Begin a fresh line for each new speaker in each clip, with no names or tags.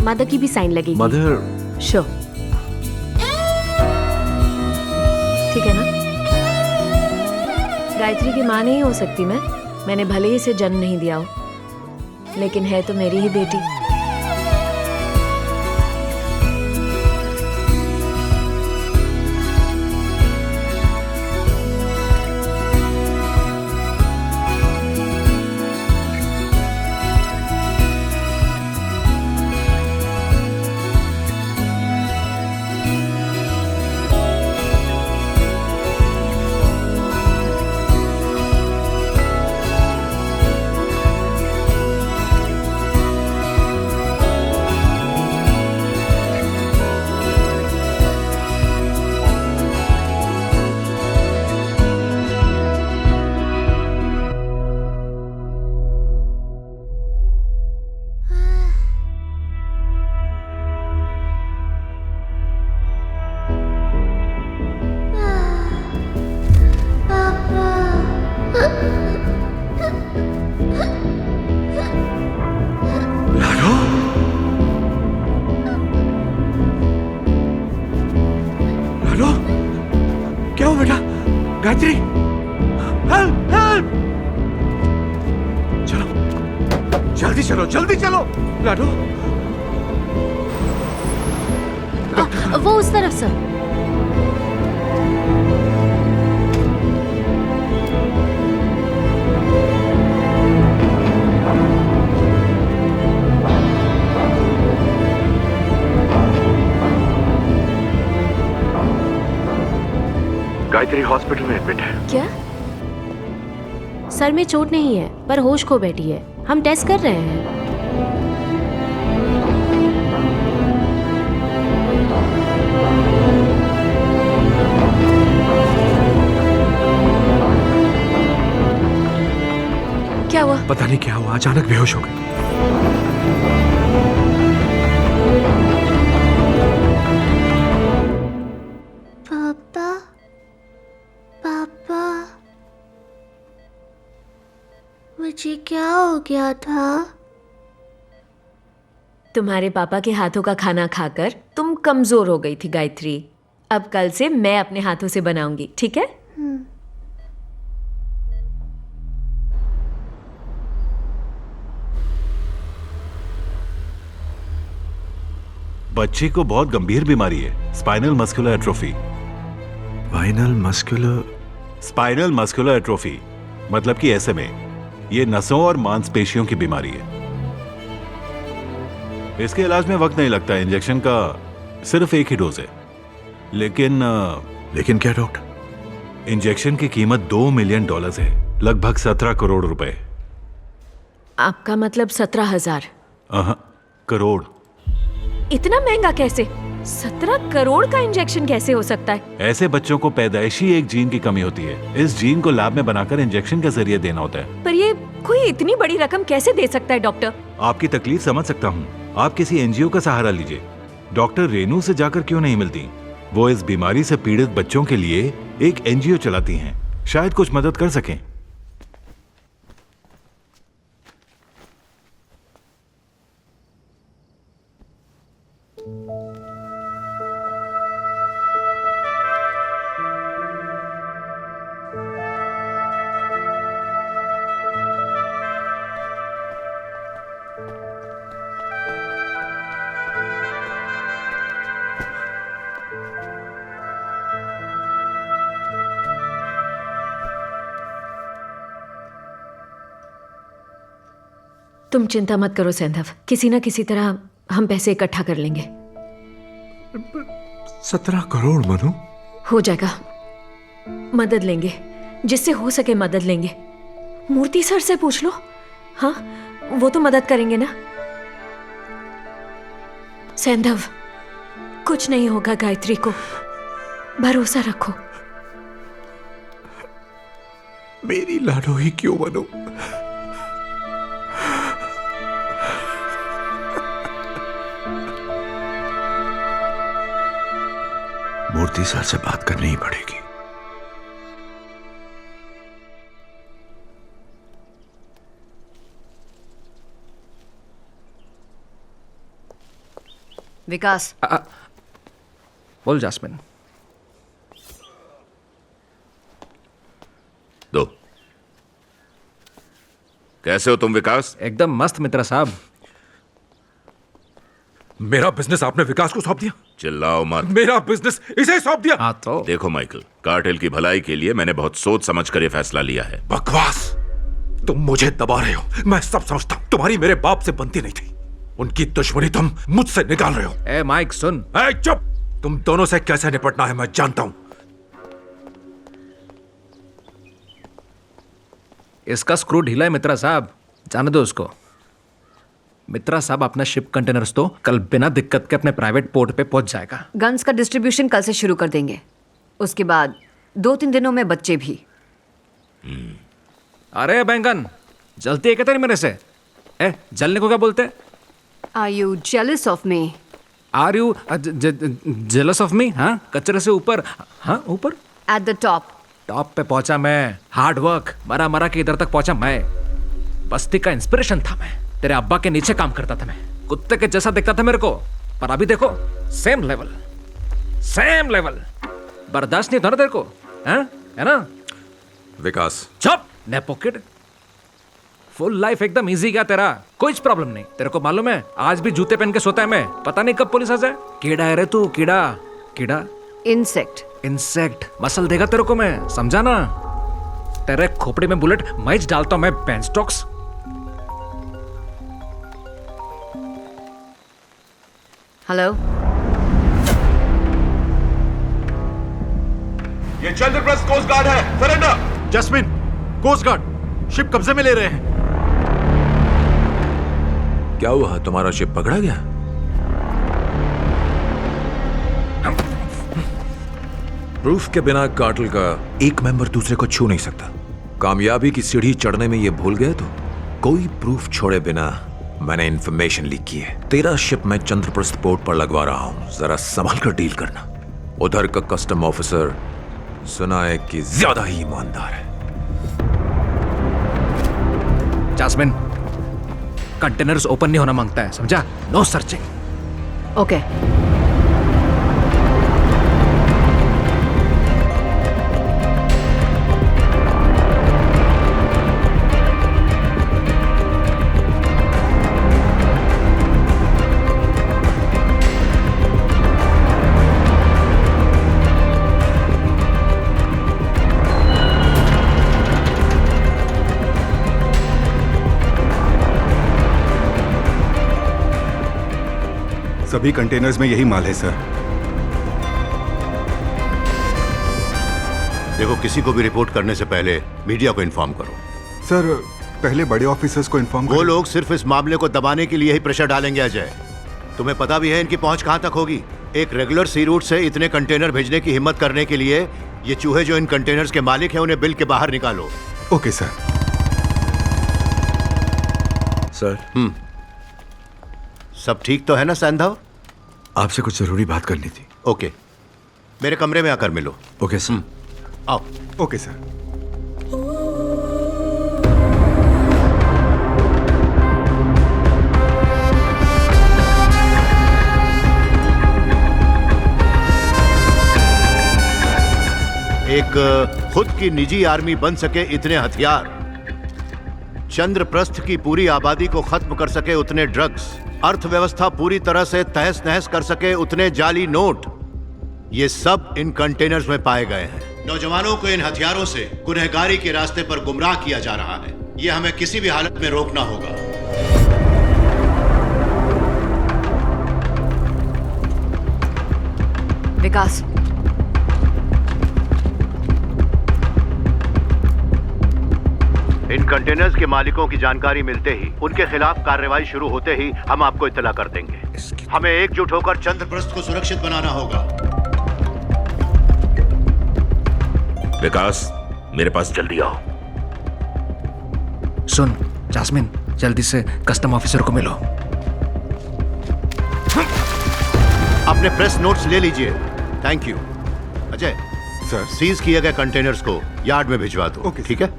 Mother की भी sign लगेगी।
मदर?
श्योर। ठीक है ना? गायत्री की माँ नहीं हो सकती मैंने भले ही इसे जन्म नहीं दिया हो, लेकिन है तो मेरी ही बेटी।
Gayatri, help help! चलो जल्दी चलो, जल्दी चलो। लाडो,
वो उस तरफ सर।
गायत्री हॉस्पिटल में एडमिट है।
क्या? सर में चोट नहीं है, पर होश खो बैठी है। हम टेस्ट कर रहे हैं। क्या हुआ?
पता नहीं क्या हुआ, अचानक बेहोश हो गई।
पापा, पापा, मुझे क्या हो गया था? तुम्हारे पापा के हाथों का खाना खाकर तुम कमजोर हो गई थी गायत्री। अब कल से मैं अपने हाथों से बनाऊंगी, ठीक है?
बच्ची को बहुत गंभीर बीमारी है, spinal muscular atrophy. Spinal muscular atrophy मतलब कि ऐसे में ये नसों और मांसपेशियों की बीमारी है। इसके इलाज में वक्त नहीं लगता, इंजेक्शन का सिर्फ एक ही डोज है। लेकिन
क्या डॉक्टर?
इंजेक्शन की कीमत $2 मिलियन है, लगभग 17 करोड़ रुपए।
आपका मतलब 17,000?
करोड़।
इतना महंगा कैसे? 17 करोड़ का इंजेक्शन कैसे हो सकता है?
ऐसे बच्चों को पैदाइशी एक जीन की कमी होती है। इस जीन को लैब में बनाकर इंजेक्शन के जरिए देना होता है।
पर ये कोई इतनी बड़ी रकम कैसे दे सकता है डॉक्टर?
आपकी तकलीफ समझ सकता हूँ। आप किसी एनजीओ का सहारा लीजिए। डॉक्टर रेनू से जाकर क्यों नहीं मिलती? वो इस बीमारी से पीड़ित बच्चों के लिए एक एनजीओ चलाती हैं, शायद कुछ मदद कर सकें।
तुम चिंता मत करो सैंधव, किसी न किसी तरह हम पैसे इकट्ठा कर लेंगे।
17 करोड़ मनु?
हो जाएगा, मदद लेंगे, जिससे हो सके मदद लेंगे। मूर्ति सर से पूछ लो, हाँ वो तो मदद करेंगे ना। सैंधव, कुछ नहीं होगा, गायत्री को भरोसा रखो।
मेरी लाडो ही क्यों मनु? मूर्ति सर से बात करनी ही पड़ेगी।
विकास,
बोल जास्मिन।
दो। कैसे हो तुम विकास?
एकदम मस्त मित्रा साहब।
मेरा बिजनेस आपने विकास को सौंप दिया?
चिल्लाओ मत।
मेरा बिजनेस इसे सौंप दिया?
हाँ तो
देखो माइकल, कार्टेल की भलाई के लिए मैंने बहुत सोच समझ कर यह फैसला लिया है।
बकवास। तुम मुझे दबा रहे हो, मैं सब समझता हूं। तुम्हारी मेरे बाप से बनती नहीं थी, उनकी दुश्मनी तुम मुझसे निकाल रहे हो।
ए माइक सुन।
ए चुप। तुम दोनों से कैसे निपटना है मैं जानता हूं।
इसका स्क्रू ढीला है मित्रा साहब, जाने दो उसको। मित्रा साहब अपना शिप कंटेनर्स तो कल बिना दिक्कत के अपने प्राइवेट पोर्ट पे पहुंच जाएगा।
गन्स का डिस्ट्रीब्यूशन कल से शुरू कर देंगे। उसके बाद 2-3 दिनों में बच्चे भी।
अरे बैंगन, जलती है क्या तेरी मेरे से? जलने को क्या बोलते?
Are you jealous of me?
Are you jealous of me? हाँ, कचरे से ऊपर। हाँ, ऊपर
At the top.
टॉप पे पहुंचा मैं। हार्ड वर्क, मरा मरा के इधर तक पहुंचा मैं। बस्ती का इंस्पिरेशन था मैं। तेरे अब्बा के नीचे काम करता था मैं। कुत्ते के जैसा दिखता था मेरे को, पर अभी देखो सेम लेवल, सेम लेवल। बर्दाश्त नहीं था ना तेरे को, है ना?
विकास,
चुप नेपो किड। फुल लाइफ एकदम इजी गया तेरा, कोई प्रॉब्लम नहीं। तेरे को मालूम है आज भी जूते पहन के सोता है मैं, पता नहीं कब पुलिस आ जाए। कीड़ा है रे तू, कीड़ा। कीड़ा
Insect.
इंसेक्ट मसल देगा तेरे को मैं, समझा ना? तेरे खोपड़ी में बुलेट मैच डालता हूं मैं, पेंस्टॉक्स।
हेलो,
ये चंद्रप्रस्थ कोस्ट गार्ड है, सरेंडर।
जस्मिन, कोस्ट गार्ड शिप कब्जे में ले रहे हैं। क्या हुआ, तुम्हारा शिप पकड़ा गया? प्रूफ के बिना कार्टेल का एक मेंबर दूसरे को छू नहीं सकता। कामयाबी की सीढ़ी चढ़ने में ये भूल गए तो कोई प्रूफ छोड़े बिना मैंने इंफॉर्मेशन लीक की है। तेरा शिप मैं चंद्रप्रस्थ पोर्ट पर लगवा रहा हूं, जरा संभाल कर डील करना। उधर का कस्टम ऑफिसर सुना है कि ज्यादा ही ईमानदार है।
जास्मिन, कंटेनर्स ओपन नहीं होना मांगता है, समझा? No searching.
ओके।
सभी कंटेनर्स में यही माल है सर।
देखो, किसी को भी रिपोर्ट करने से पहले मीडिया को इन्फॉर्म करो।
सर पहले बड़े ऑफिसर्स को इन्फॉर्म
वो लोग सिर्फ इस मामले को दबाने के लिए ही प्रेशर डालेंगे अजय। तुम्हें पता भी है इनकी पहुंच कहां तक होगी। एक रेगुलर सी रूट से इतने कंटेनर भेजने की हिम्मत करने के लिए ये चूहे जो इन कंटेनर्स के मालिक हैं उन्हें बिल के बाहर निकालो।
Okay sir.
सर,
सब ठीक तो है ना सैंधव?
आपसे कुछ जरूरी बात करनी थी।
ओके, मेरे कमरे में आकर मिलो।
Okay sir.
आओ।
Okay sir.
एक खुद की निजी आर्मी बन सके इतने हथियार, चंद्रप्रस्थ की पूरी आबादी को खत्म कर सके उतने ड्रग्स, अर्थव्यवस्था पूरी तरह से तहस नहस कर सके उतने जाली नोट, ये सब इन कंटेनर्स में पाए गए हैं। नौजवानों को इन हथियारों से गुनहगारी के रास्ते पर गुमराह किया जा रहा है। ये हमें किसी भी हालत में रोकना होगा।
विकास,
इन कंटेनर्स के मालिकों की जानकारी मिलते ही, उनके खिलाफ कार्रवाई शुरू होते ही हम आपको इत्तला कर देंगे। हमें एकजुट होकर चंद्रप्रस्थ को सुरक्षित बनाना होगा।
विकास, मेरे पास जल्दी आओ।
सुन जास्मिन, जल्दी से कस्टम ऑफिसर को मिलो।
अपने प्रेस नोट्स ले लीजिए। Thank you. Ajay,
sir.
Seize किए गए कंटेनर्स को यार्ड में भिजवा दो।
ओके,
ठीक है?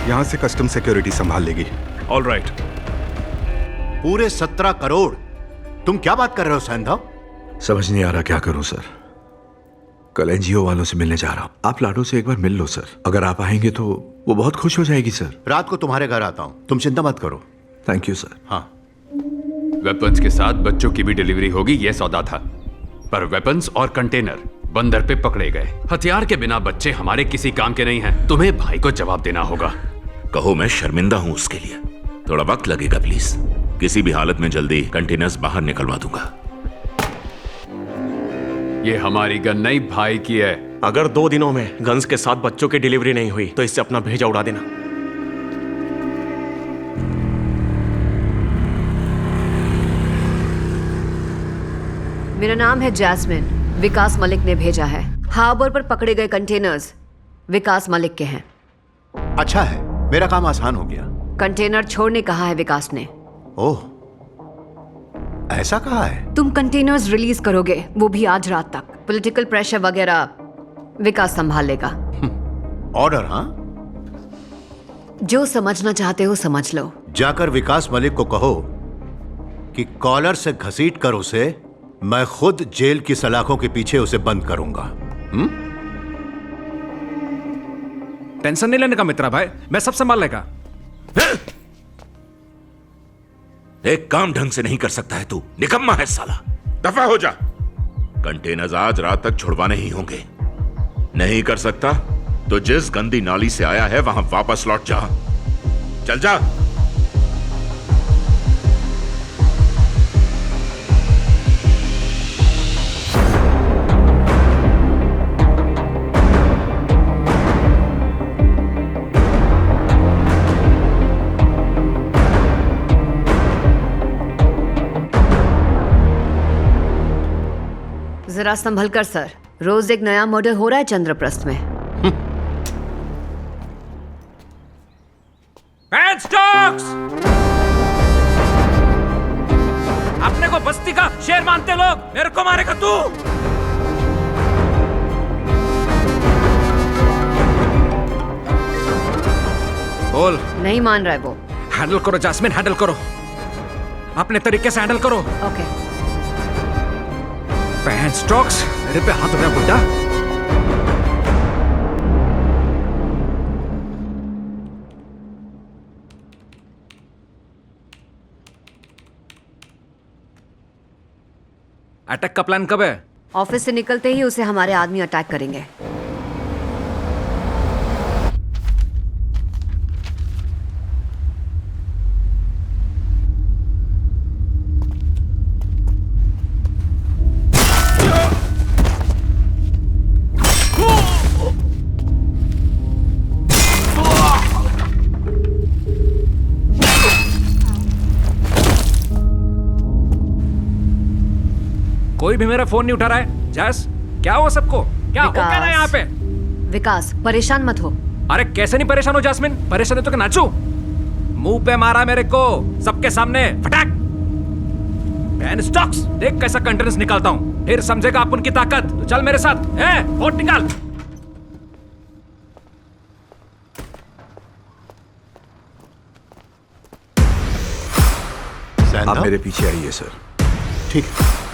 यहाँ से कस्टम सिक्योरिटी संभाल लेगी।
All right.
पूरे 17 करोड़? तुम क्या बात कर रहे हो सैंधव?
समझ नहीं आ रहा क्या करूं सर। कल एनजीओ वालों से मिलने जा रहा हूं। आप लाडो से एक बार मिल लो सर। अगर आप आएंगे तो वो बहुत खुश हो जाएगी सर।
रात को तुम्हारे घर आता हूं, तुम चिंता मत करो।
Thank you sir.
हाँ।
वेपन्स के साथ बच्चों की भी डिलीवरी होगी, यह सौदा था। पर वेपन्स और कंटेनर बंदर पे पकड़े गए। हथियार के बिना बच्चे हमारे किसी काम के नहीं हैं। तुम्हें भाई को जवाब देना होगा।
कहो मैं शर्मिंदा हूं उसके लिए। थोड़ा वक्त लगेगा प्लीज। किसी भी हालत में जल्दी कंटेनर्स बाहर निकलवा दूंगा।
ये हमारी गन नहीं, भाई की है।
अगर 2 दिनों में गन्स के साथ बच्चों की डिलीवरी नहीं हुई तो इससे अपना भेजा उड़ा देना।
मेरा नाम है जैस्मिन। विकास मलिक ने भेजा है। हार्बर पर पकड़े गए कंटेनर्स विकास मलिक के हैं।
अच्छा है, मेरा काम आसान हो गया।
कंटेनर छोड़ने कहा है विकास ने।
ओह, ऐसा कहा है?
तुम कंटेनर्स रिलीज करोगे, वो भी आज रात तक। पॉलिटिकल प्रेशर वगैरह विकास संभाल लेगा।
ऑर्डर? हाँ,
जो समझना चाहते हो समझ लो।
जाकर विकास मलिक को कहो कि कॉलर से घसीट कर उसे मैं खुद जेल की सलाखों के पीछे उसे बंद करूंगा।
टेंशन नहीं लेने का मित्रा भाई, मैं सब संभाल लेगा।
एक काम ढंग से नहीं कर सकता है तू, निकम्मा है साला। दफा हो जा। कंटेनर्स आज रात तक छुड़वाने ही होंगे। नहीं कर सकता तो जिस गंदी नाली से आया है वहां वापस लौट जा। चल जा।
जरा संभल कर सर, रोज एक नया मर्डर हो रहा है चंद्रप्रस्थ में।
अपने को बस्ती का शेर मानते लोग, मेरे को मारेगा तू? बोल।
नहीं मान रहा है वो।
हैंडल करो जैस्मिन, हैंडल करो। अपने तरीके से हैंडल करो।
ओके।
पैंट स्टॉक्स, मेरे पे हाथ उठा बुड्ढा। अटैक का प्लान कब है?
ऑफिस से निकलते ही उसे हमारे आदमी अटैक करेंगे।
कोई भी मेरा फोन नहीं उठा रहा है। जैस, क्या हुआ सबको? क्या हो क्या रहा है यहाँ पे?
विकास, परेशान मत हो।
अरे कैसे नहीं परेशान हो जैस्मिन? परेशान है तो क्या नाचू? मुंह पे मारा मेरे को सबके सामने, फटाक। पैन स्टॉक्स, देख कैसा कंटेनर्स निकालता हूँ, फिर समझेगा अपन की ताकत। तो चल मेरे साथ, वोट निकाल।
आप मेरे पीछे आइए सर।
ठीक है।